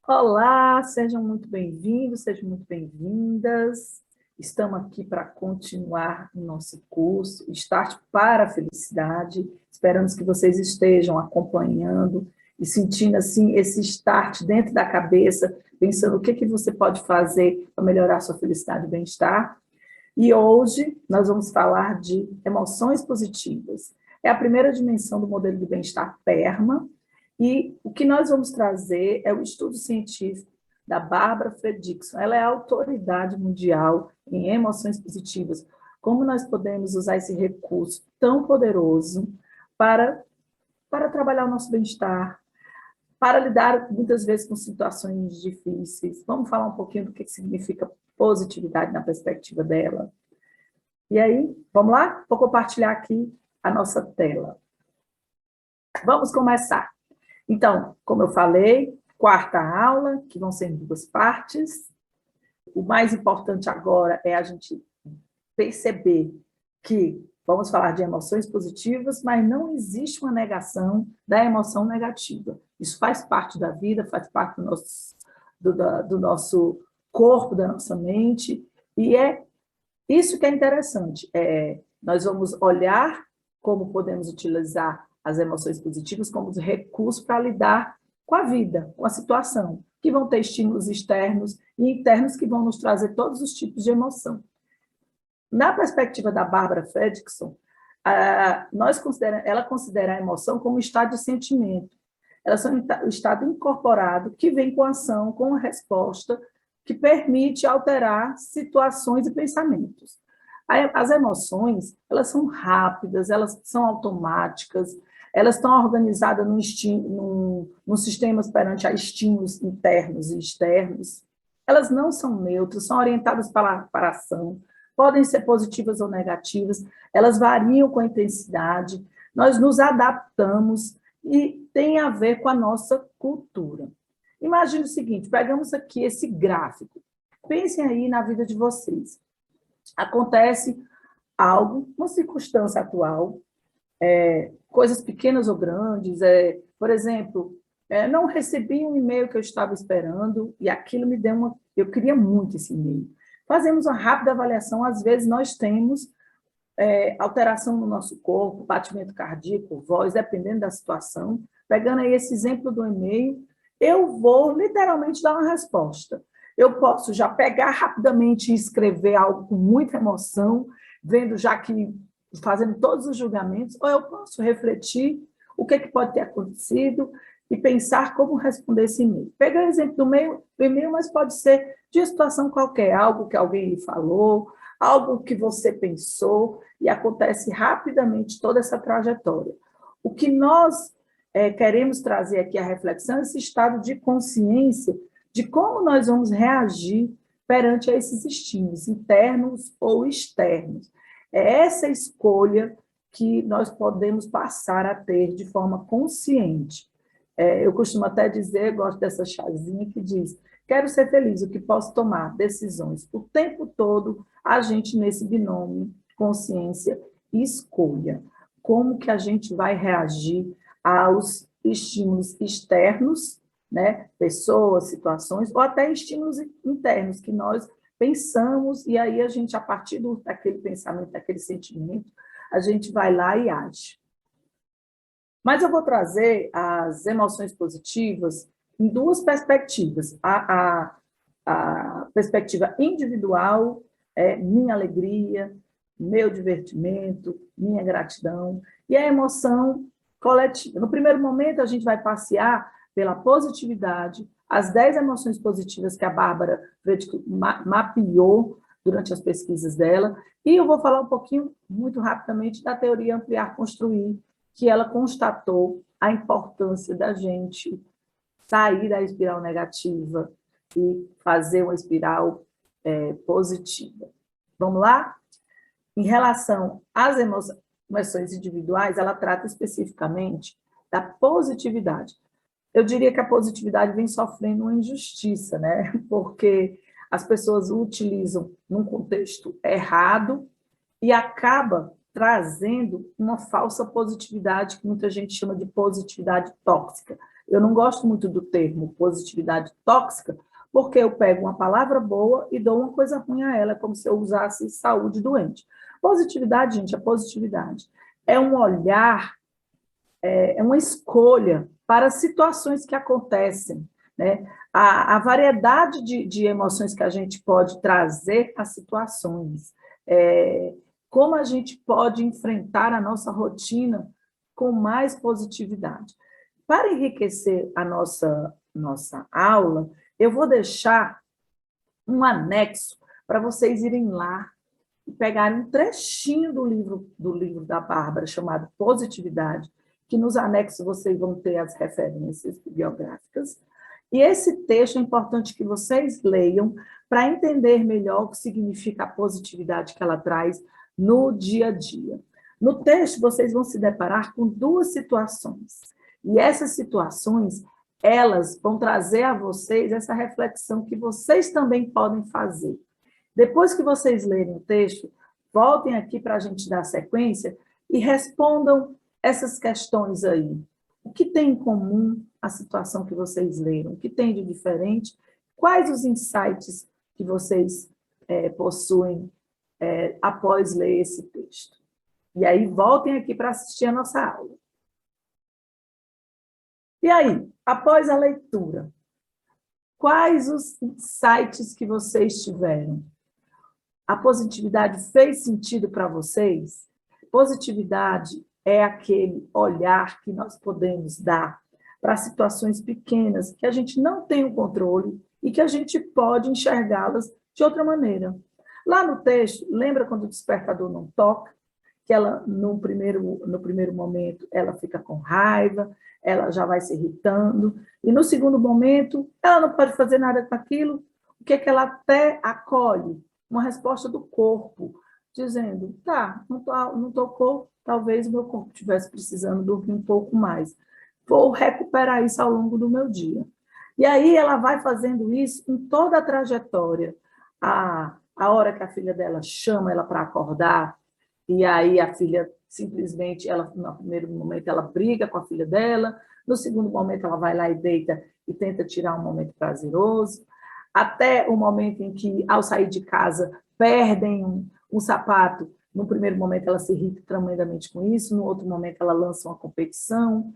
Olá, sejam muito bem-vindos, sejam muito bem-vindas. Estamos aqui para continuar o nosso curso, Start para a Felicidade. Esperamos que vocês estejam acompanhando e sentindo assim esse start dentro da cabeça, pensando o que você pode fazer para melhorar a sua felicidade e bem-estar. E hoje nós vamos falar de emoções positivas. É a primeira dimensão do modelo de bem-estar PERMA, e o que nós vamos trazer é o estudo científico da Barbara Fredrickson. Ela é a autoridade mundial em emoções positivas. Como nós podemos usar esse recurso tão poderoso para, para trabalhar o nosso bem-estar, para lidar muitas vezes com situações difíceis. Vamos falar um pouquinho do que significa positividade na perspectiva dela. E aí, vamos lá? Vou compartilhar aqui a nossa tela. Vamos começar. Então, como eu falei, quarta aula, que vão ser em duas partes. O mais importante agora é a gente perceber que vamos falar de emoções positivas, mas não existe uma negação da emoção negativa. Isso faz parte da vida, faz parte do nosso corpo, da nossa mente, e é isso que é interessante. Nós vamos olhar como podemos utilizar as emoções positivas como recurso para lidar com a vida, com a situação, que vão ter estímulos externos e internos que vão nos trazer todos os tipos de emoção. Na perspectiva da Barbara Fredrickson, ela considera a emoção como um estado de sentimento. Elas são um estado incorporado que vem com ação, com a resposta, que permite alterar situações e pensamentos. As emoções, elas são rápidas, elas são automáticas, elas estão organizadas num sistemas perante a estímulos internos e externos. Elas não são neutras, são orientadas para a ação, podem ser positivas ou negativas, elas variam com a intensidade, nós nos adaptamos e tem a ver com a nossa cultura. Imagine o seguinte, pegamos aqui esse gráfico, pensem aí na vida de vocês. Acontece algo, uma circunstância atual, coisas pequenas ou grandes, por exemplo, não recebi um e-mail que eu estava esperando e aquilo me deu eu queria muito esse e-mail. Fazemos uma rápida avaliação, às vezes nós temos alteração no nosso corpo, batimento cardíaco, voz, dependendo da situação. Pegando aí esse exemplo do e-mail, eu vou literalmente dar uma resposta. Eu posso já pegar rapidamente e escrever algo com muita emoção, vendo já que fazendo todos os julgamentos, ou eu posso refletir o que pode ter acontecido e pensar como responder esse e-mail. Pegar o exemplo do e-mail, mas pode ser de uma situação qualquer, algo que alguém lhe falou, algo que você pensou, e acontece rapidamente toda essa trajetória. O que nós queremos trazer aqui a reflexão é esse estado de consciência de como nós vamos reagir perante a esses estímulos, internos ou externos. É essa escolha que nós podemos passar a ter de forma consciente. Eu costumo até dizer, gosto dessa chazinha que diz, quero ser feliz, o que posso tomar decisões o tempo todo, a gente nesse binômio consciência e escolha. Como que a gente vai reagir aos estímulos externos, né? Pessoas, situações, ou até estímulos internos que nós pensamos, e aí a gente, a partir daquele pensamento, daquele sentimento, a gente vai lá e age. Mas eu vou trazer as emoções positivas em duas perspectivas. A perspectiva individual é minha alegria, meu divertimento, minha gratidão, e a emoção coletiva. No primeiro momento, a gente vai passear pela positividade, as 10 emoções positivas que a Bárbara mapeou durante as pesquisas dela, e eu vou falar um pouquinho, muito rapidamente, da teoria Ampliar Construir, que ela constatou a importância da gente sair da espiral negativa e fazer uma espiral positiva. Vamos lá? Em relação às emoções individuais, ela trata especificamente da positividade. Eu diria que a positividade vem sofrendo uma injustiça, né? Porque as pessoas o utilizam num contexto errado e acaba trazendo uma falsa positividade, que muita gente chama de positividade tóxica, Eu não gosto muito do termo positividade tóxica, porque eu pego uma palavra boa e dou uma coisa ruim a ela, é como se eu usasse saúde doente. Positividade, gente, é positividade. É um olhar, é uma escolha para situações que acontecem, né? A variedade de emoções que a gente pode trazer às situações, como a gente pode enfrentar a nossa rotina com mais positividade. Para enriquecer a nossa aula, eu vou deixar um anexo para vocês irem lá e pegarem um trechinho do livro da Bárbara, chamado Positividade, que nos anexos vocês vão ter as referências bibliográficas. E esse texto é importante que vocês leiam para entender melhor o que significa a positividade que ela traz no dia a dia. No texto, vocês vão se deparar com duas situações. E essas situações, elas vão trazer a vocês essa reflexão que vocês também podem fazer. Depois que vocês lerem o texto, voltem aqui para a gente dar sequência e respondam essas questões aí. O que tem em comum a situação que vocês leram? O que tem de diferente? Quais os insights que vocês possuem após ler esse texto? E aí, voltem aqui para assistir a nossa aula. E aí, após a leitura, quais os insights que vocês tiveram? A positividade fez sentido para vocês? Positividade é aquele olhar que nós podemos dar para situações pequenas que a gente não tem o controle e que a gente pode enxergá-las de outra maneira. Lá no texto, lembra quando o despertador não toca? Que ela, no primeiro momento, ela fica com raiva, ela já vai se irritando, e no segundo momento, ela não pode fazer nada com aquilo, o que é que ela até acolhe? Uma resposta do corpo, dizendo, tá, não tocou, talvez o meu corpo estivesse precisando dormir um pouco mais. Vou recuperar isso ao longo do meu dia. E aí ela vai fazendo isso em toda a trajetória. A hora que a filha dela chama ela para acordar, e aí a filha simplesmente, no primeiro momento, ela briga com a filha dela, no segundo momento ela vai lá e deita e tenta tirar um momento prazeroso, até o momento em que, ao sair de casa, perdem um sapato. No primeiro momento ela se irrita tremendamente com isso, no outro momento ela lança uma competição.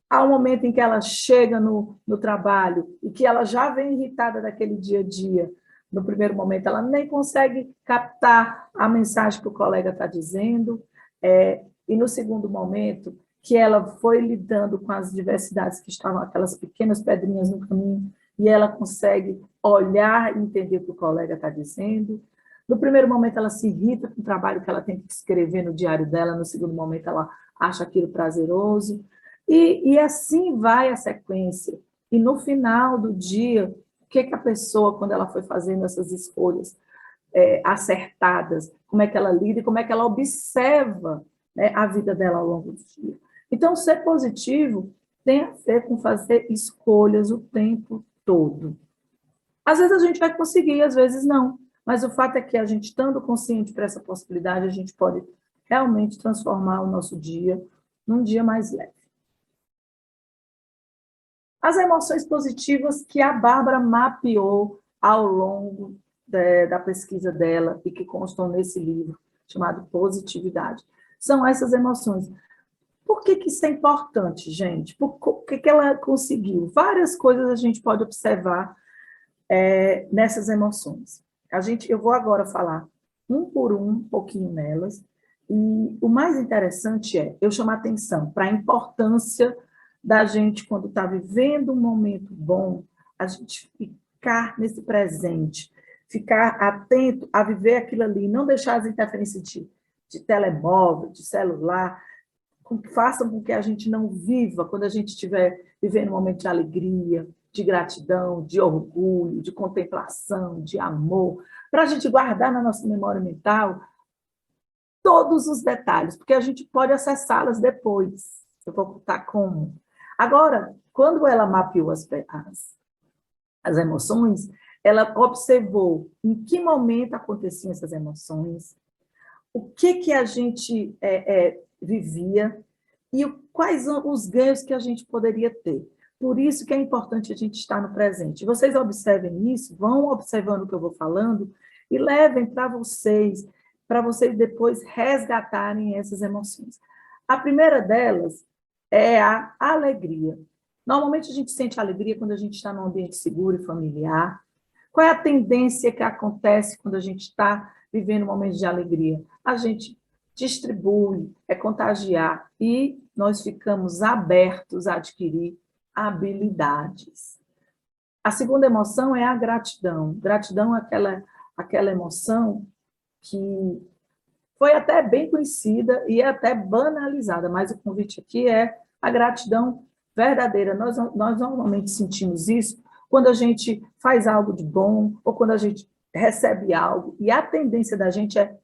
Há um momento em que ela chega no trabalho e que ela já vem irritada daquele dia a dia. No primeiro momento, ela nem consegue captar a mensagem que o colega está dizendo, e no segundo momento, que ela foi lidando com as diversidades que estavam, aquelas pequenas pedrinhas no caminho, e ela consegue olhar e entender o que o colega está dizendo. No primeiro momento, ela se irrita com o trabalho que ela tem que escrever no diário dela, no segundo momento, ela acha aquilo prazeroso, e assim vai a sequência. E no final do dia, o que a pessoa, quando ela foi fazendo essas escolhas acertadas, como é que ela lida e como é que ela observa, né, a vida dela ao longo do dia. Então, ser positivo tem a ver com fazer escolhas o tempo todo. Às vezes a gente vai conseguir, às vezes não, mas o fato é que a gente, estando consciente para essa possibilidade, a gente pode realmente transformar o nosso dia num dia mais leve. As emoções positivas que a Bárbara mapeou ao longo da pesquisa dela e que constam nesse livro, chamado Positividade. São essas emoções. Por que isso é importante, gente? Por que ela conseguiu? Várias coisas a gente pode observar nessas emoções. Eu vou agora falar um por um pouquinho nelas, e o mais interessante eu chamar atenção para a importância da gente, quando está vivendo um momento bom, a gente ficar nesse presente, ficar atento a viver aquilo ali, não deixar as interferências de telemóvel, de celular, façam com que a gente não viva, quando a gente estiver vivendo um momento de alegria, de gratidão, de orgulho, de contemplação, de amor, para a gente guardar na nossa memória mental todos os detalhes, porque a gente pode acessá-las depois. Eu vou contar como. Agora, quando ela mapeou as emoções, ela observou em que momento aconteciam essas emoções, o que a gente vivia e quais os ganhos que a gente poderia ter. Por isso que é importante a gente estar no presente. Vocês observem isso, vão observando o que eu vou falando e levem para vocês depois resgatarem essas emoções. A primeira delas é a alegria. Normalmente a gente sente alegria quando a gente está num ambiente seguro e familiar. Qual é a tendência que acontece quando a gente está vivendo um momento de alegria? A gente distribui, é contagiar, e nós ficamos abertos a adquirir habilidades. A segunda emoção é a gratidão. Gratidão é aquela emoção que foi até bem conhecida e é até banalizada, mas o convite aqui é a gratidão verdadeira. Nós normalmente sentimos isso quando a gente faz algo de bom ou quando a gente recebe algo, e a tendência da gente é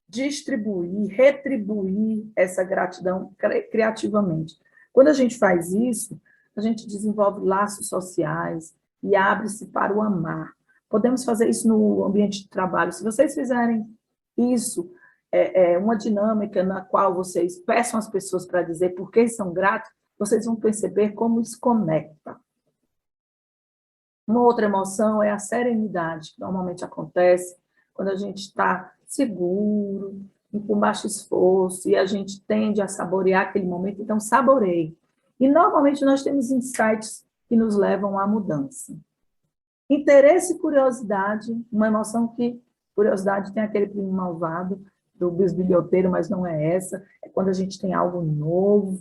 distribuir, retribuir essa gratidão criativamente. Quando a gente faz isso, a gente desenvolve laços sociais e abre-se para o amar. Podemos fazer isso no ambiente de trabalho. Se vocês fizerem isso, uma dinâmica na qual vocês peçam às pessoas para dizer por que são gratos, vocês vão perceber como isso conecta. Uma outra emoção é a serenidade, que normalmente acontece quando a gente está seguro, com baixo esforço, e a gente tende a saborear aquele momento, então saboreie. E normalmente nós temos insights que nos levam à mudança. Interesse e curiosidade, uma emoção que, curiosidade tem aquele primo malvado do bisbilhoteiro, mas não é essa, é quando a gente tem algo novo,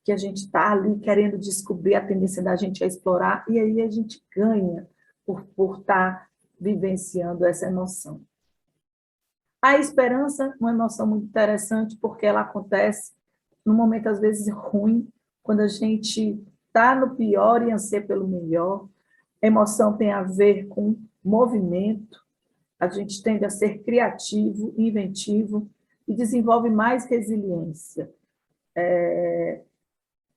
que a gente está ali querendo descobrir, a tendência da gente é explorar, e aí a gente ganha por estar vivenciando essa emoção. A esperança, uma emoção muito interessante, porque ela acontece num momento, às vezes, ruim, quando a gente está no pior e anseia pelo melhor. A emoção tem a ver com movimento, a gente tende a ser criativo, inventivo, e desenvolve mais resiliência.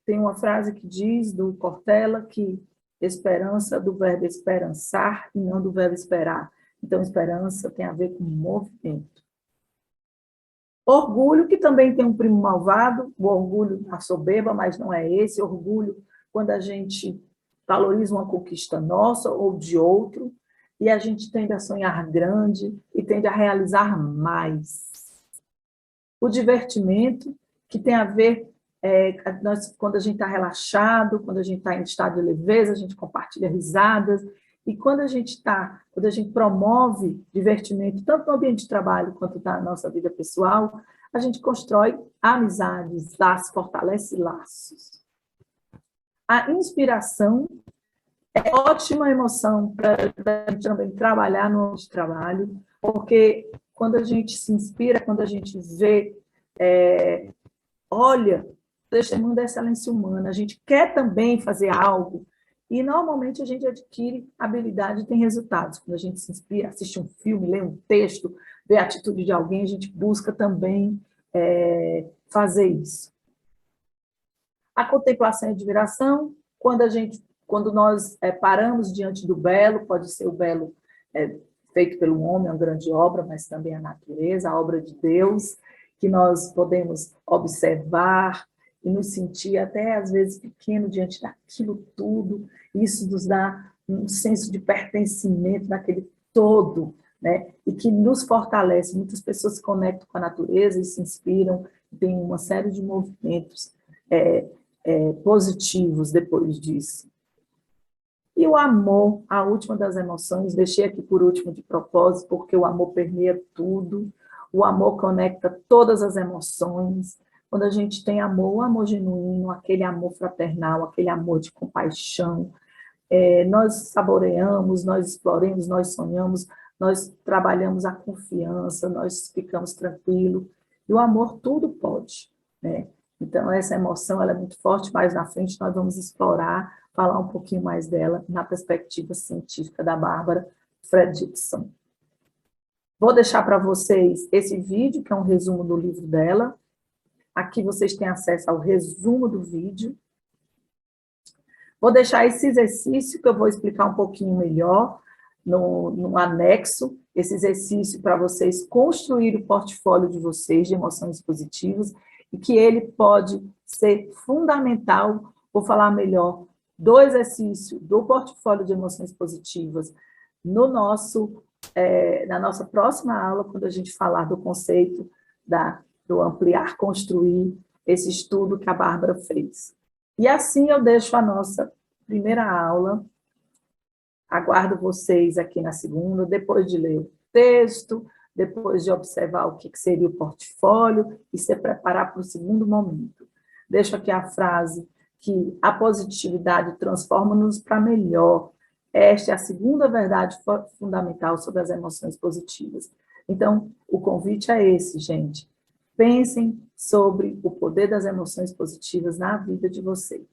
Tem uma frase que diz, do Cortella, que esperança do verbo esperançar e não do verbo esperar. Então, esperança tem a ver com movimento. Orgulho, que também tem um primo malvado, o orgulho, a soberba, mas não é esse. Orgulho, quando a gente valoriza uma conquista nossa ou de outro, e a gente tende a sonhar grande e tende a realizar mais. O divertimento, que tem a ver, quando a gente está relaxado, quando a gente está em estado de leveza, a gente compartilha risadas, e quando a gente promove divertimento, tanto no ambiente de trabalho quanto na nossa vida pessoal, a gente constrói amizades, fortalece laços. A inspiração é ótima emoção para a gente também trabalhar no ambiente de trabalho, porque quando a gente se inspira, quando a gente vê, olha, testemunho da excelência humana, a gente quer também fazer algo, e normalmente a gente adquire habilidade e tem resultados. Quando a gente se inspira, assiste um filme, lê um texto, vê a atitude de alguém, a gente busca também fazer isso. A contemplação e admiração, quando nós paramos diante do belo, pode ser o belo feito pelo homem, uma grande obra, mas também a natureza, a obra de Deus, que nós podemos observar e nos sentir até, às vezes, pequeno diante daquilo tudo. Isso nos dá um senso de pertencimento naquele todo, né? E que nos fortalece. Muitas pessoas se conectam com a natureza e se inspiram, tem uma série de movimentos positivos depois disso. E o amor, a última das emoções, deixei aqui por último de propósito, porque o amor permeia tudo, o amor conecta todas as emoções. Quando a gente tem amor, o amor genuíno, aquele amor fraternal, aquele amor de compaixão, nós saboreamos, nós exploramos, nós sonhamos, nós trabalhamos a confiança, nós ficamos tranquilos, e o amor tudo pode, né? Então, essa emoção ela é muito forte, mais na frente nós vamos explorar, falar um pouquinho mais dela na perspectiva científica da Bárbara Fredrickson. Vou deixar para vocês esse vídeo, que é um resumo do livro dela. Aqui vocês têm acesso ao resumo do vídeo. Vou deixar esse exercício, que eu vou explicar um pouquinho melhor, no anexo, esse exercício para vocês construírem o portfólio de vocês de emoções positivas, e que ele pode ser fundamental, vou falar melhor, do exercício do portfólio de emoções positivas no na nossa próxima aula, quando a gente falar do conceito do ampliar, construir, esse estudo que a Bárbara fez. E assim eu deixo a nossa primeira aula. Aguardo vocês aqui na segunda, depois de ler o texto, depois de observar o que seria o portfólio e se preparar para o segundo momento. Deixo aqui a frase que a positividade transforma-nos para melhor. Esta é a segunda verdade fundamental sobre as emoções positivas. Então, o convite é esse, gente. Pensem sobre o poder das emoções positivas na vida de vocês.